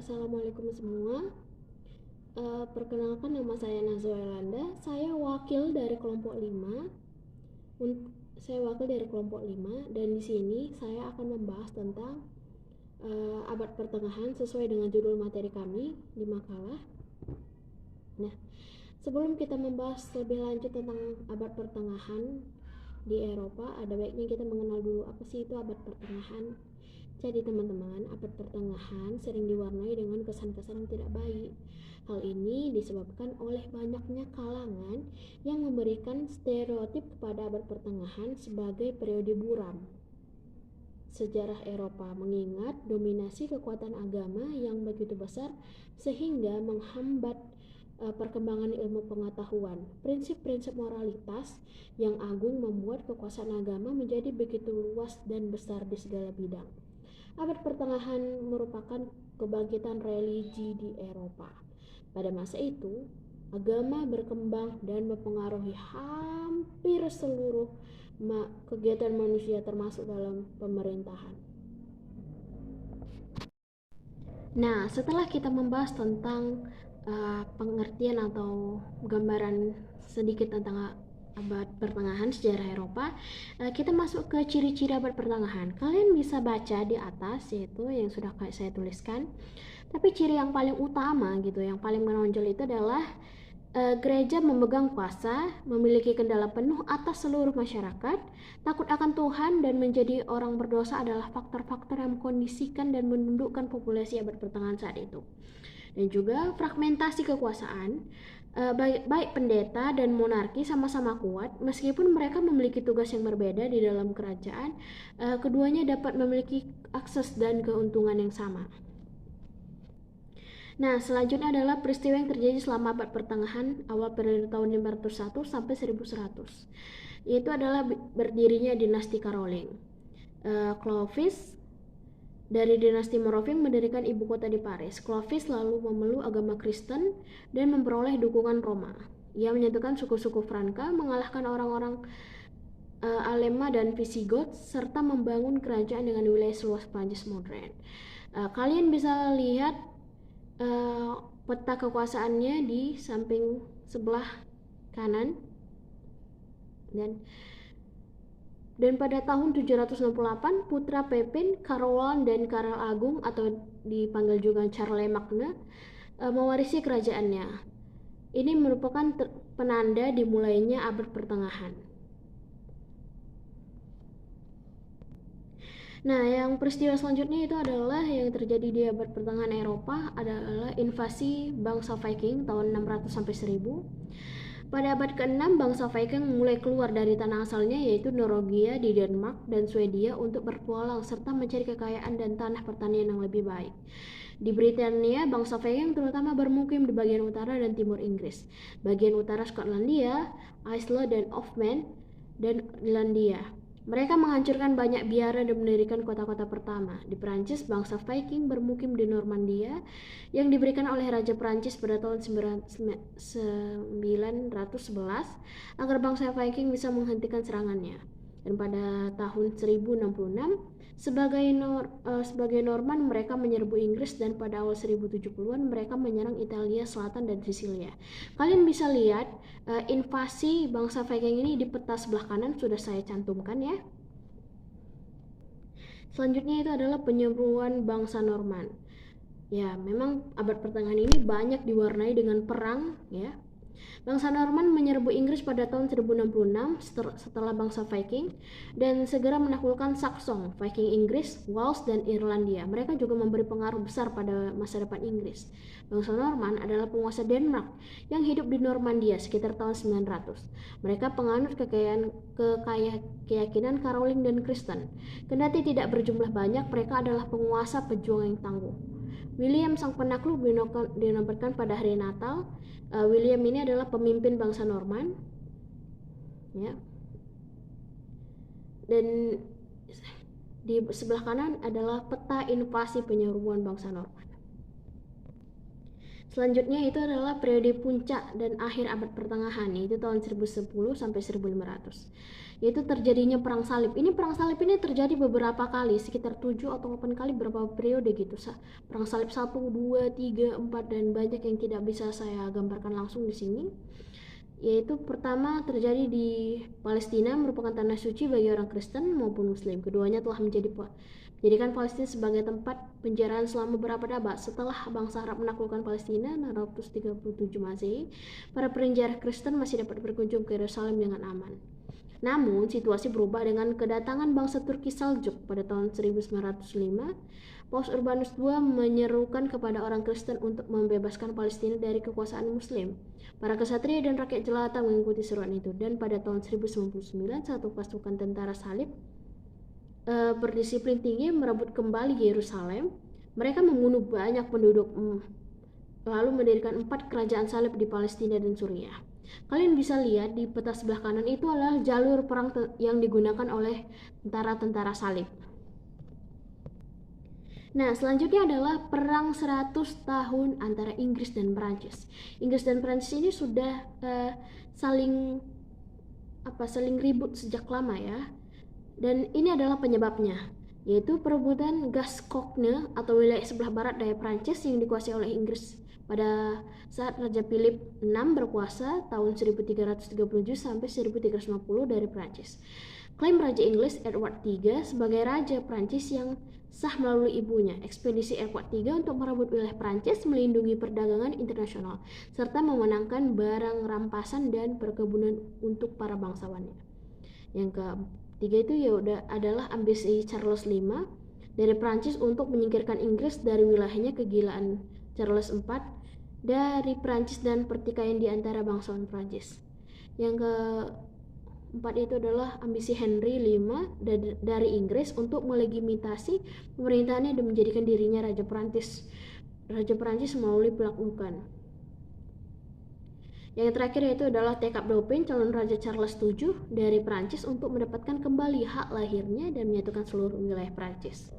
Assalamualaikum semua. Perkenalkan, nama saya Nazwa Yolanda. Saya wakil dari kelompok 5. Saya wakil dari kelompok 5 dan di sini saya akan membahas tentang abad pertengahan sesuai dengan judul materi kami di makalah. Nah, sebelum kita membahas lebih lanjut tentang abad pertengahan di Eropa, ada baiknya kita mengenal dulu apa sih itu abad pertengahan. Jadi teman-teman, abad pertengahan sering diwarnai dengan kesan-kesan yang tidak baik. Hal ini disebabkan oleh banyaknya kalangan yang memberikan stereotip kepada abad pertengahan sebagai periode buram. Sejarah Eropa mengingat dominasi kekuatan agama yang begitu besar sehingga menghambat perkembangan ilmu pengetahuan. Prinsip-prinsip moralitas yang agung membuat kekuasaan agama menjadi begitu luas dan besar di segala bidang. Abad pertengahan merupakan kebangkitan religi di Eropa. Pada masa itu, agama berkembang dan mempengaruhi hampir seluruh kegiatan manusia termasuk dalam pemerintahan. Nah, setelah kita membahas tentang pengertian atau gambaran sedikit tentang abad pertengahan sejarah Eropa, kita masuk ke ciri-ciri abad pertengahan. Kalian bisa baca di atas, yaitu yang sudah saya tuliskan. Tapi ciri yang paling utama gitu, yang paling menonjol itu adalah gereja memegang kuasa, memiliki kendala penuh atas seluruh masyarakat, takut akan Tuhan dan menjadi orang berdosa adalah faktor-faktor yang mengkondisikan dan menundukkan populasi abad pertengahan saat itu. Dan juga fragmentasi kekuasaan, baik pendeta dan monarki sama-sama kuat, meskipun mereka memiliki tugas yang berbeda di dalam kerajaan, keduanya dapat memiliki akses dan keuntungan yang sama. Nah, selanjutnya adalah peristiwa yang terjadi selama abad pertengahan awal periode tahun 501 sampai 1100. Yaitu adalah berdirinya dinasti Caroling. Clovis dari dinasti Meroving mendirikan ibu kota di Paris. Clovis lalu memeluk agama Kristen dan memperoleh dukungan Roma. Ia menyatukan suku-suku Franka, mengalahkan orang-orang Alema dan Visigoth, serta membangun kerajaan dengan wilayah seluas Prancis modern. Kalian bisa lihat peta kekuasaannya di samping sebelah kanan. Dan pada tahun 768, putra Pepin, Carolan dan Karel Agung atau dipanggil juga Charlemagne mewarisi kerajaannya. Ini merupakan penanda dimulainya abad pertengahan. Nah, yang peristiwa selanjutnya itu adalah yang terjadi di abad pertengahan Eropa adalah invasi bangsa Viking tahun 600 sampai 1000. Pada abad ke-6, bangsa Viking mulai keluar dari tanah asalnya yaitu Norwegia di Denmark dan Swedia untuk bertualang serta mencari kekayaan dan tanah pertanian yang lebih baik. Di Britania, bangsa Viking terutama bermukim di bagian utara dan timur Inggris, bagian utara Skotlandia, Iceland dan Offman, dan Irlandia. Mereka menghancurkan banyak biara dan mendirikan kota-kota pertama. Di Prancis, bangsa Viking bermukim di Normandia yang diberikan oleh Raja Prancis pada tahun 911 agar bangsa Viking bisa menghentikan serangannya. Dan pada tahun 1066, sebagai Norman mereka menyerbu Inggris dan pada awal 1070-an mereka menyerang Italia Selatan dan Sisilia. Kalian bisa lihat invasi bangsa Viking ini di peta sebelah kanan sudah saya cantumkan ya. Selanjutnya itu adalah penyerbuan bangsa Norman. Ya, memang abad pertengahan ini banyak diwarnai dengan perang ya. Bangsa Norman menyerbu Inggris pada tahun 1066 setelah bangsa Viking dan segera menaklukkan Saksong, Viking Inggris, Wales, dan Irlandia. Mereka juga memberi pengaruh besar pada masa depan Inggris. Bangsa Norman adalah penguasa Denmark yang hidup di Normandia sekitar tahun 900. Mereka penganut keyakinan Caroling dan Kristen. Kendati tidak berjumlah banyak, mereka adalah penguasa pejuang yang tangguh. William sang penakluk dinobatkan pada hari Natal. William ini adalah pemimpin bangsa Norman, ya. Dan di sebelah kanan adalah peta invasi penyerbuan bangsa Norman. Selanjutnya itu adalah periode puncak dan akhir abad pertengahan, yaitu tahun 1010 sampai 1500. Yaitu terjadinya perang salib. Ini perang salib ini terjadi beberapa kali, sekitar 7 atau 8 kali, berapa periode gitu. Perang salib 1, 2, 3, 4 dan banyak yang tidak bisa saya gambarkan langsung di sini. Yaitu pertama terjadi di Palestina, merupakan tanah suci bagi orang Kristen maupun Muslim. Keduanya telah menjadikan Palestina sebagai tempat penjarahan selama berabad-abad. Setelah bangsa Arab menaklukkan Palestina 637 Masehi, para penjara Kristen masih dapat berkunjung ke Yerusalem dengan aman. Namun, situasi berubah dengan kedatangan bangsa Turki Saljuk pada tahun 1905. Paus Urbanus II menyerukan kepada orang Kristen untuk membebaskan Palestina dari kekuasaan Muslim. Para kesatria dan rakyat jelata mengikuti seruan itu, dan pada tahun 1099 satu pasukan tentara salib berdisiplin tinggi merebut kembali Yerusalem. Mereka membunuh banyak penduduk, lalu mendirikan 4 kerajaan salib di Palestina dan Suriah. Kalian bisa lihat di peta sebelah kanan itu adalah jalur perang yang digunakan oleh tentara-tentara salib. Nah, selanjutnya adalah perang 100 tahun antara Inggris dan Perancis. Inggris dan Perancis ini sudah saling ribut sejak lama ya. Dan ini adalah penyebabnya, yaitu perebutan Gascogne atau wilayah sebelah barat dari Prancis yang dikuasai oleh Inggris pada saat Raja Philip VI berkuasa tahun 1337 sampai 1350 dari Prancis. Klaim Raja Inggris Edward III sebagai Raja Prancis yang sah melalui ibunya. Ekspedisi Edward III untuk merebut wilayah Prancis, melindungi perdagangan internasional, serta memenangkan barang rampasan dan perkebunan untuk para bangsawannya. Yang ketiga itu adalah ambisi Charles V dari Prancis untuk menyingkirkan Inggris dari wilayahnya. Kegilaan Charles IV dari Prancis dan pertikaian di antara bangsawan Prancis. Yang keempat itu adalah ambisi Henry V dari Inggris untuk melegitimasi pemerintahannya dan menjadikan dirinya Raja Prancis melalui pelaknukan. Yang terakhir yaitu adalah tekad Dauphin, calon Raja Charles VII dari Prancis untuk mendapatkan kembali hak lahirnya dan menyatukan seluruh wilayah Prancis.